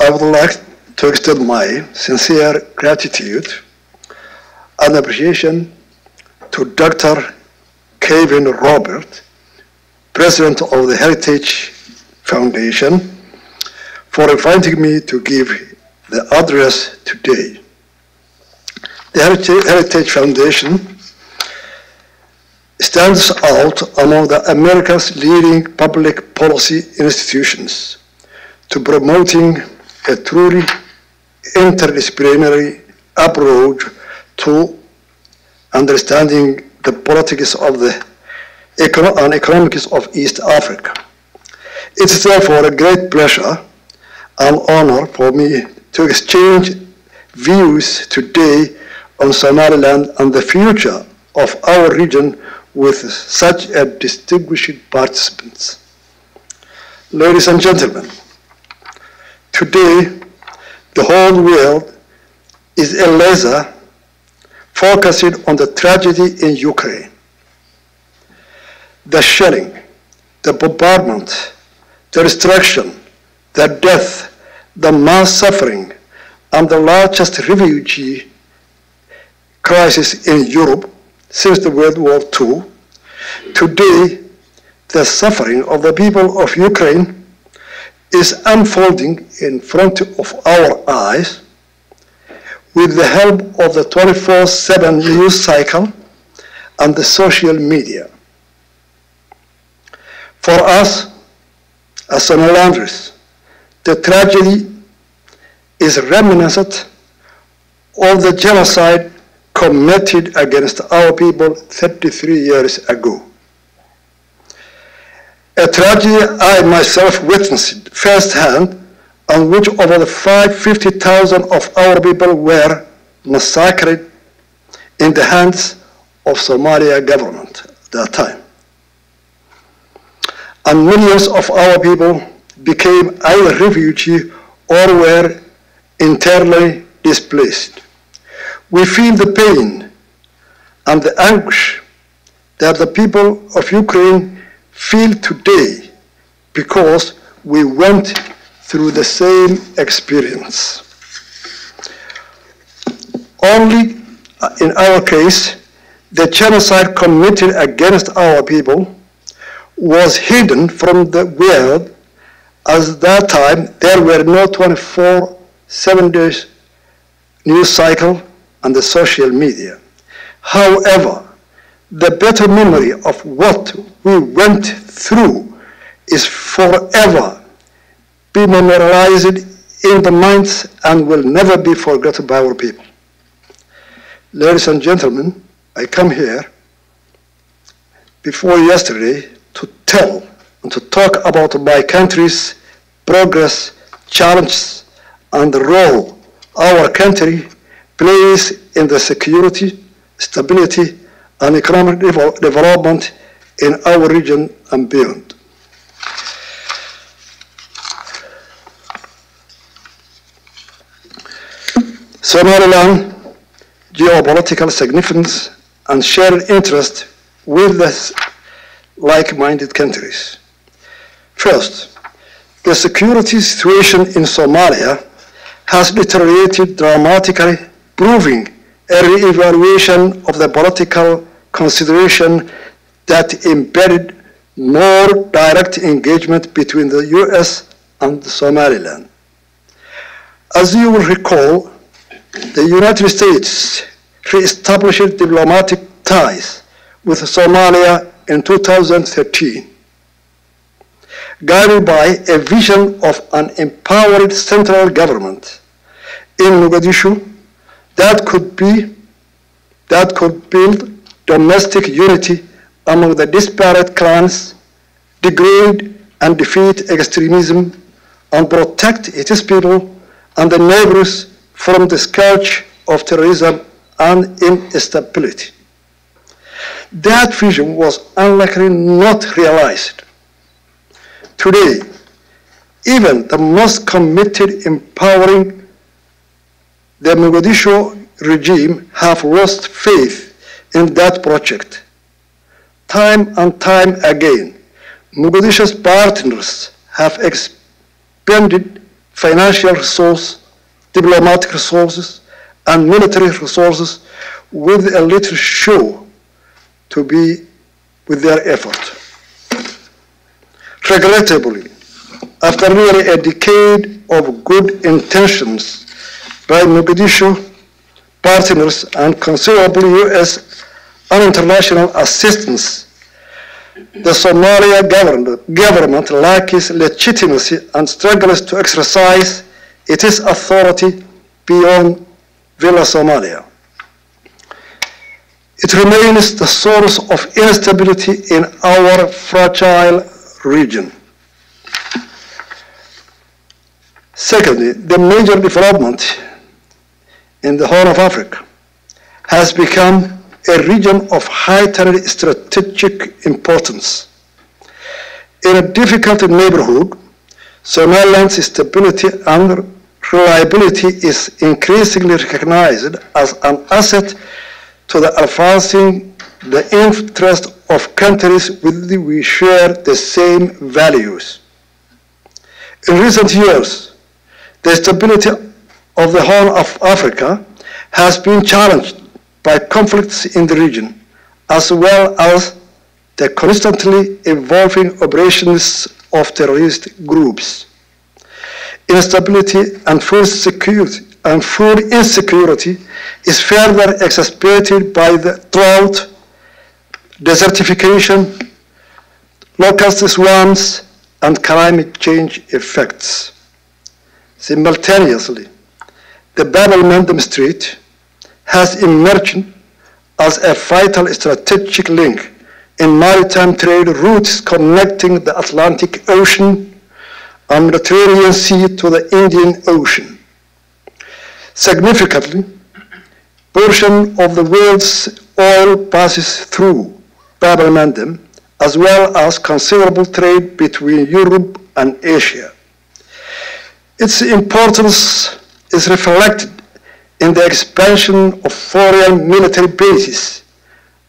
I would like to extend my sincere gratitude and appreciation to Dr. Kevin Robert, President of the Heritage Foundation, for inviting me to give the address today. The Heritage Foundation stands out among the America's leading public policy institutions to promoting a truly interdisciplinary approach to understanding the politics of and economics of East Africa. It is therefore a great pleasure and honor for me to exchange views today on Somaliland and the future of our region with such a distinguished participants. Ladies and gentlemen, today the whole world is a laser focusing on the tragedy in Ukraine. The shelling, the bombardment, the destruction, the death, the mass suffering, and the largest refugee crisis in Europe since the World War II. Today, the suffering of the people of Ukraine is unfolding in front of our eyes with the help of the 24/7 news cycle and the social media. For us, as Somalilanders, the tragedy is reminiscent of the genocide committed against our people 33 years ago. A tragedy I myself witnessed firsthand, on which over 50,000 of our people were massacred in the hands of Somalia government at that time. And millions of our people became either refugees or were internally displaced. We feel the pain and the anguish that the people of Ukraine feel today because we went through the same experience. Only in our case, the genocide committed against our people was hidden from the world, as at that time there were no 24/7 days news cycle and the social media. However, the better memory of what we went through is forever be memorialized in the minds and will never be forgotten by our people. Ladies and gentlemen, I come here before yesterday to tell and to talk about my country's progress, challenges, and the role our country plays in the security, stability, and economic development in our region and beyond. Somaliland, geopolitical significance, and shared interest with the like-minded countries. First, the security situation in Somalia has deteriorated dramatically, proving a re-evaluation of the political consideration that embedded more direct engagement between the US and Somaliland. As you will recall, the United States re-established diplomatic ties with Somalia in 2013, guided by a vision of an empowered central government in Mogadishu that could build domestic unity among the disparate clans, degrade and defeat extremism, and protect its people and the neighbors from the scourge of terrorism and instability. That vision was unlikely not realized. Today, even the most committed empowering the Mogadishu regime have lost faith in that project. Time and time again, Mogadishu's partners have expended financial resources, diplomatic resources, and military resources with a little show to be with their effort. Regrettably, after nearly a decade of good intentions by Mogadishu partners and considerable US and international assistance, the Somalia government lacks legitimacy and struggles to exercise its authority beyond Villa Somalia. It remains the source of instability in our fragile region. Secondly, the major development in the Horn of Africa has become a region of heightened strategic importance. In a difficult neighborhood, Somaliland's stability and reliability is increasingly recognized as an asset to the advancing the interest of countries with which we share the same values. In recent years, the stability of the Horn of Africa has been challenged by conflicts in the region, as well as the constantly evolving operations of terrorist groups. Instability and food insecurity is further exacerbated by the drought, desertification, locust swarms, and climate change effects. Simultaneously, the Bab-el-Mandeb Strait has emerged as a vital strategic link in maritime trade routes connecting the Atlantic Ocean and Mediterranean Sea to the Indian Ocean. Significantly, portion of the world's oil passes through Bab-el-Mandeb, as well as considerable trade between Europe and Asia. Its importance is reflected in the expansion of foreign military bases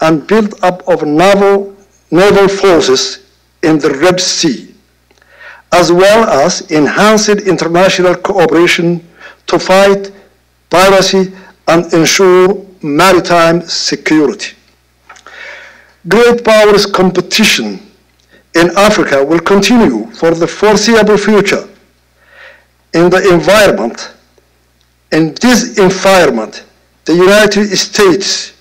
and build-up of naval forces in the Red Sea, as well as enhanced international cooperation to fight piracy and ensure maritime security. Great powers competition in Africa will continue for the foreseeable future. In this environment, the United States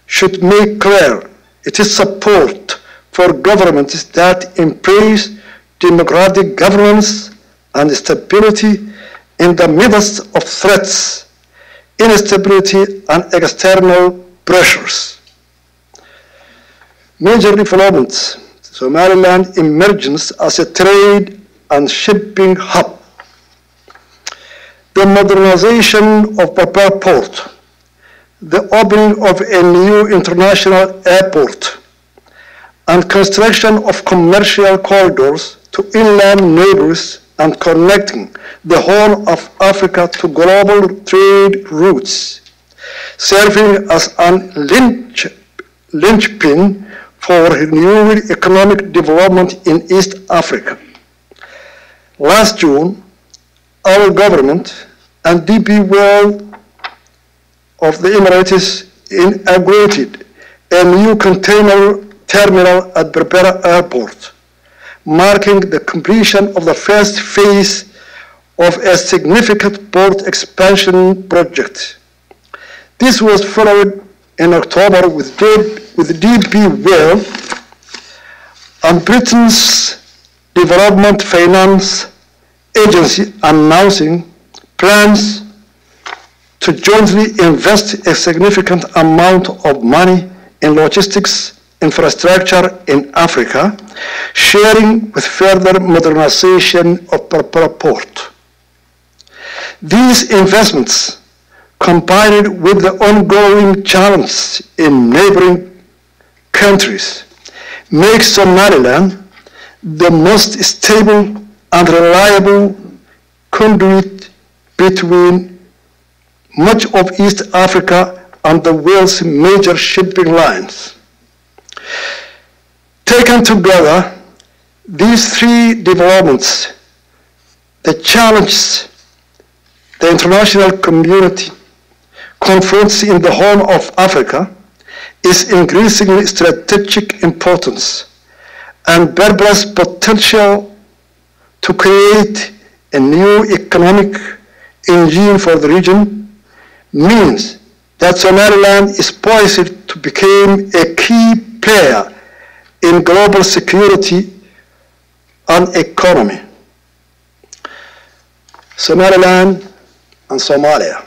should make clear its support for governments that embrace democratic governance and stability in the midst of threats, instability, and external pressures. Major developments: Somaliland emerges as a trade and shipping hub. The modernization of Berbera Port, the opening of a new international airport, and construction of commercial corridors to inland neighbors and connecting the Horn of Africa to global trade routes, serving as an linchpin for renewed economic development in East Africa. Last June, our government and DP World of the Emirates inaugurated a new container terminal at Berbera Airport, marking the completion of the first phase of a significant port expansion project. This was followed in October with DP World and Britain's Development Finance Agency announcing plans to jointly invest a significant amount of money in logistics infrastructure in Africa, sharing with further modernization of Berbera Port. These investments, combined with the ongoing challenges in neighboring countries, make Somaliland the most stable and reliable conduit between much of East Africa and the world's major shipping lines. Taken together, these three developments, the challenges the international community confronts in the Horn of Africa is increasingly strategic importance and Berbera's potential to create a new economic engine for the region means that Somaliland is poised to become a key player in global security and economy. Somaliland and Somalia,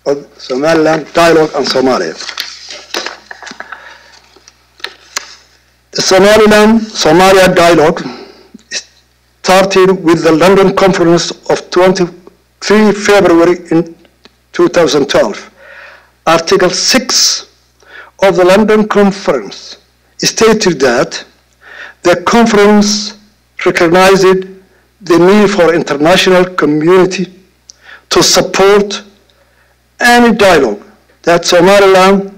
or Somaliland dialogue and Somalia. The Somaliland-Somalia dialogue started with the London Conference of 23 February in 2012. Article 6 of the London Conference stated that the conference recognized the need for international community to support any dialogue that Somaliland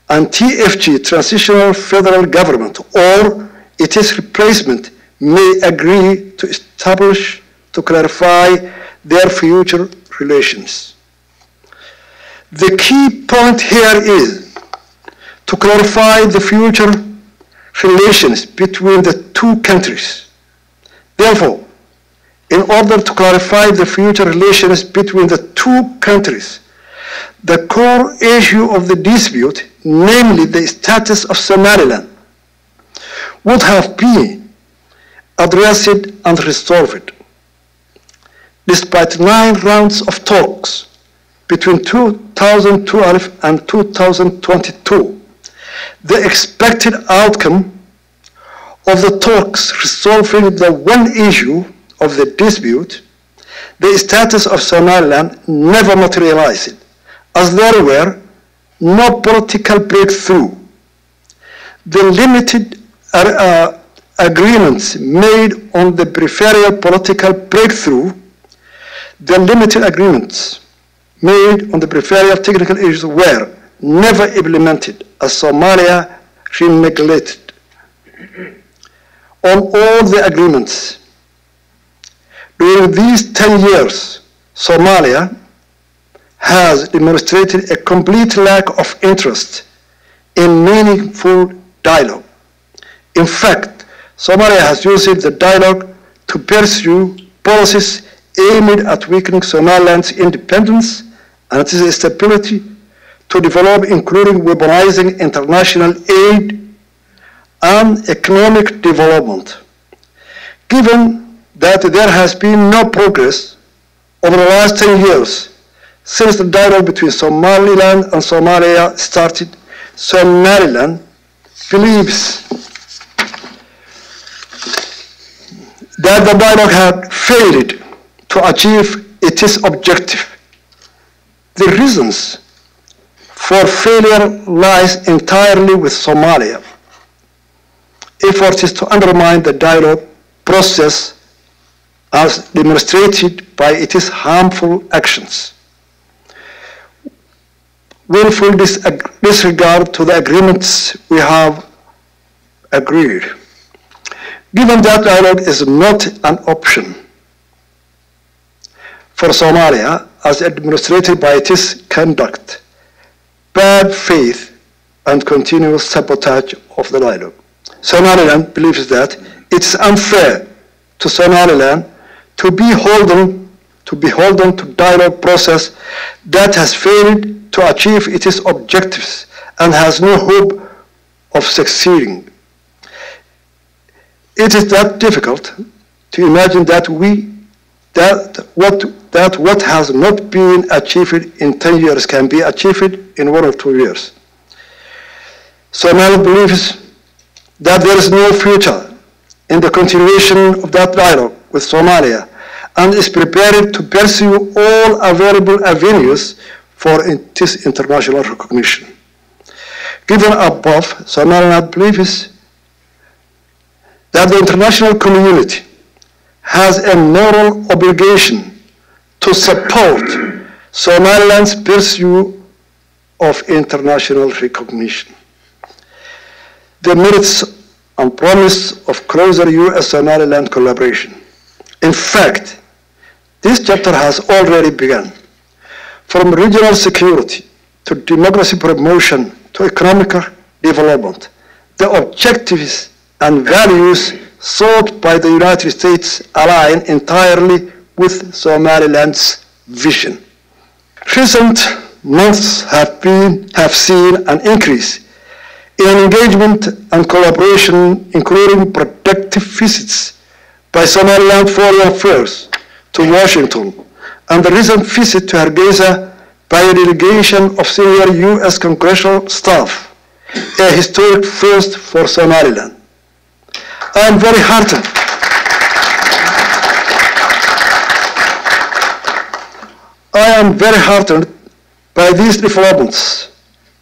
and TFG, Transitional Federal Government, or its replacement, may agree to establish to clarify their future relations. The key point here is to clarify the future relations between the two countries. Therefore, in order to clarify the future relations between the two countries, the core issue of the dispute, namely the status of Somaliland, would have been addressed and resolved. Despite 9 rounds of talks between 2012 and 2022, the expected outcome of the talks resolving the one issue of the dispute, the status of Somaliland, never materialized, as there were no political breakthrough. The limited agreements made on the peripheral political breakthrough, the limited agreements made on the peripheral technical issues were never implemented as Somalia reneglected on all the agreements. During these 10 years, Somalia has demonstrated a complete lack of interest in meaningful dialogue. In fact, Somalia has used the dialogue to pursue policies aimed at weakening Somaliland's independence and its stability to develop, including weaponizing international aid and economic development. Given that there has been no progress over the last 10 years since the dialogue between Somaliland and Somalia started, Somaliland believes that the dialogue had failed to achieve its objective. The reasons for failure lies entirely with Somalia. Efforts to undermine the dialogue process as demonstrated by its harmful actions. Willful disregard to the agreements we have agreed. Given that dialogue is not an option for Somalia as demonstrated by its conduct, bad faith, and continuous sabotage of the dialogue. Somaliland believes that it's unfair to Somaliland to be beholden to dialogue process that has failed to achieve its objectives and has no hope of succeeding. It is that difficult to imagine that what has not been achieved in 10 years can be achieved in 1 or 2 years. Somalia believes that there is no future in the continuation of that dialogue with Somalia and is prepared to pursue all available avenues for its international recognition. Given above, Somaliland believes that the international community has a moral obligation to support Somaliland's pursuit of international recognition. The merits and promise of closer US-Somaliland collaboration. In fact, This chapter has already begun. From regional security to democracy promotion to economic development, the objectives and values sought by the United States align entirely with Somaliland's vision. Recent months have seen an increase in engagement and collaboration, including productive visits by Somaliland Foreign Affairs to Washington, and the recent visit to Hargeisa by a delegation of senior U.S. congressional staff, a historic first for Somaliland. I am very heartened by these developments,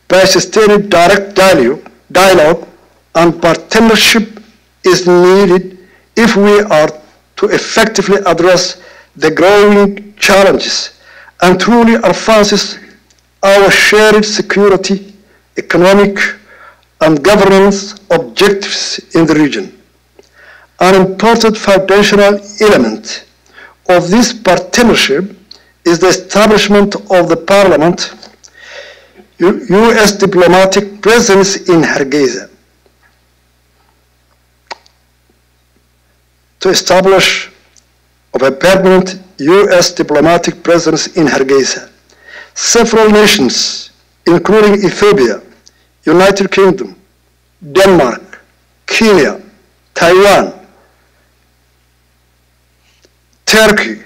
by sustained direct dialogue and partnership is needed if we are to effectively address the growing challenges and truly advances our shared security, economic, and governance objectives in the region. An important foundational element of this partnership is the establishment of the Parliament U.S. diplomatic presence in Hargeisa. To establish of a permanent U.S. diplomatic presence in Hargeisa, several nations, including Ethiopia, United Kingdom, Denmark, Kenya, Taiwan, Turkey,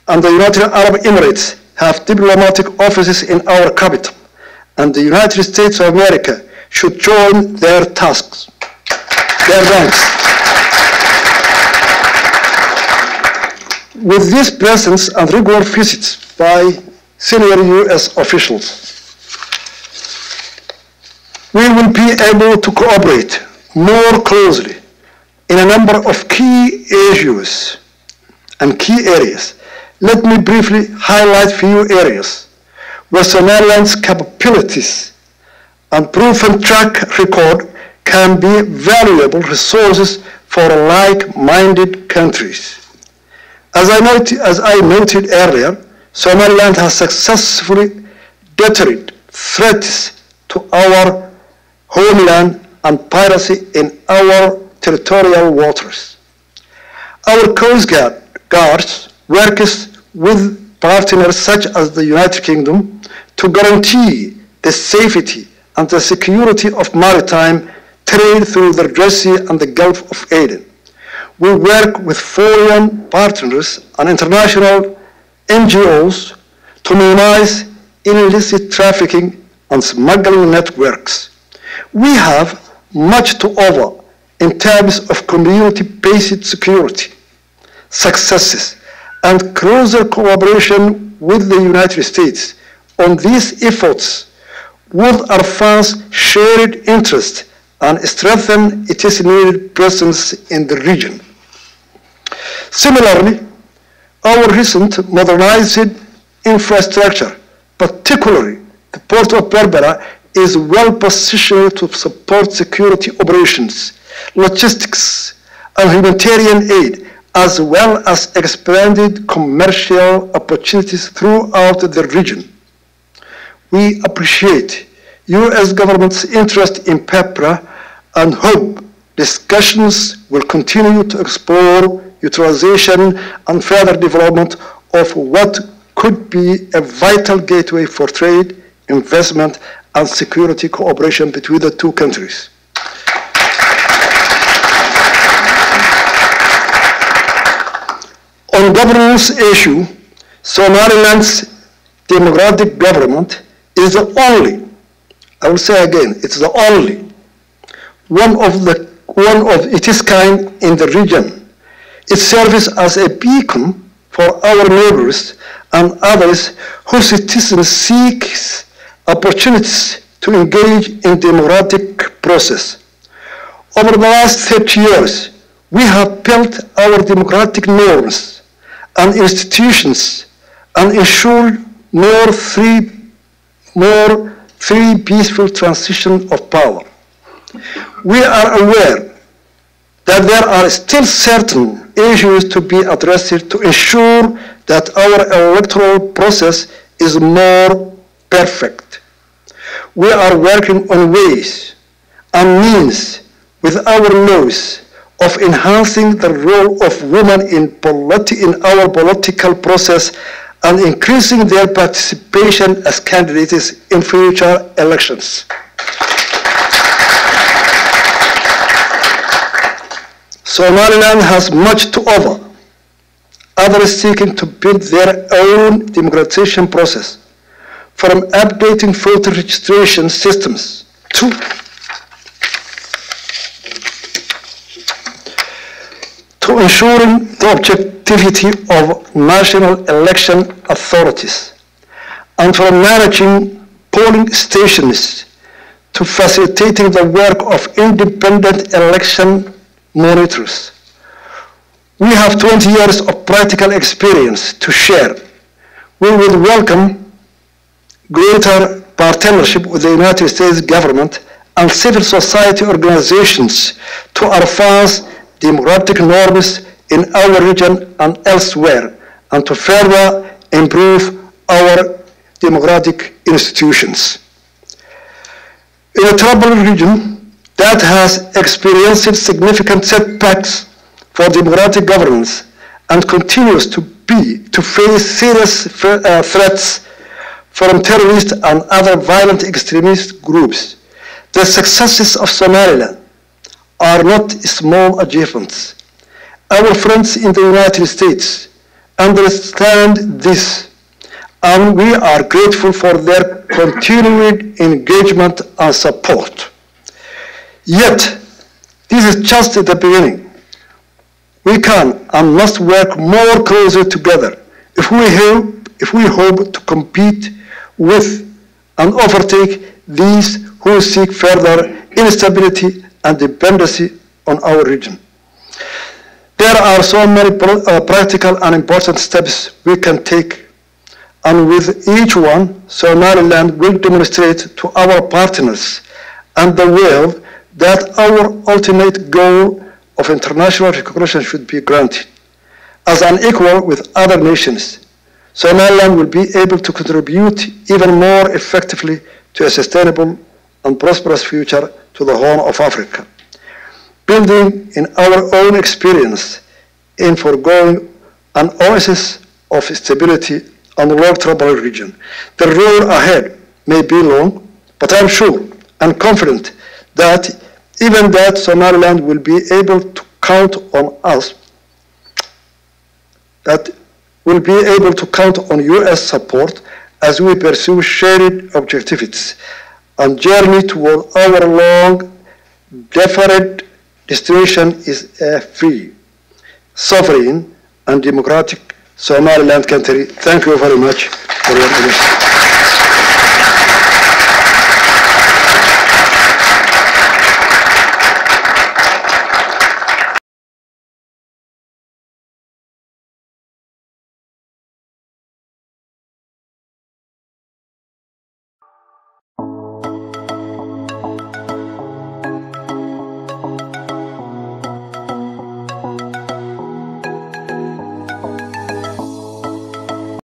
and the United Arab Emirates have diplomatic offices in our capital, and the United States of America should join their ranks. With this presence and regular visits by senior U.S. officials, we will be able to cooperate more closely in a number of key issues and key areas. Let me briefly highlight few areas where Somaliland's capabilities and proven track record can be valuable resources for like-minded countries. As I noted earlier, Somaliland has successfully deterred threats to our homeland and piracy in our territorial waters. Our Coast Guards works with partners such as the United Kingdom to guarantee the safety and the security of maritime trade through the Red Sea and the Gulf of Aden. We work with foreign partners and international NGOs to minimize illicit trafficking and smuggling networks. We have much to offer in terms of community-based security, successes, and closer cooperation with the United States on these efforts would advance shared interest and strengthen its needed presence in the region. Similarly, our recent modernized infrastructure, particularly the Port of Berbera, is well positioned to support security operations, logistics, and humanitarian aid, as well as expanded commercial opportunities throughout the region. We appreciate U.S. government's interest in Berbera and hope discussions will continue to explore utilization and further development of what could be a vital gateway for trade, investment, and security cooperation between the two countries. On governance issue, Somaliland's democratic government is the only, I will say again, it's the only one of its kind in the region. It serves as a beacon for our neighbors and others whose citizens seek opportunities to engage in democratic process. Over the last 30 years, we have built our democratic norms and institutions and ensured more free peaceful transition of power. We are aware that there are still certain issues to be addressed to ensure that our electoral process is more perfect. We are working on ways and means with our laws of enhancing the role of women in our political process and increasing their participation as candidates in future elections. Somaliland has much to offer others seeking to build their own democratization process, from updating voter registration systems to ensuring the objectivity of national election authorities, and from managing polling stations to facilitating the work of independent election monitors. We have 20 years of practical experience to share. We would welcome greater partnership with the United States government and civil society organizations to advance democratic norms in our region and elsewhere, and to further improve our democratic institutions. In a troubled region that has experienced significant setbacks for democratic governance and continues to face serious threats from terrorist and other violent extremist groups, the successes of Somaliland are not small achievements. Our friends in the United States understand this, and we are grateful for their continued engagement and support. Yet, this is just the beginning. We can and must work more closely together if we hope to compete with and overtake these who seek further instability and dependency on our region. There are so many practical and important steps we can take, and with each one, Somaliland will demonstrate to our partners and the world that our ultimate goal of international recognition should be granted. As an equal with other nations, Somaliland will be able to contribute even more effectively to a sustainable and prosperous future to the Horn of Africa, building in our own experience in foregoing an oasis of stability and long-troubled region. The road ahead may be long, but I'm sure and confident that even that Somaliland will be able to count on us, that will be able to count on US support as we pursue shared objectives and journey toward our long deferred destination is a free, sovereign, and democratic Somaliland country. Thank you very much for your attention.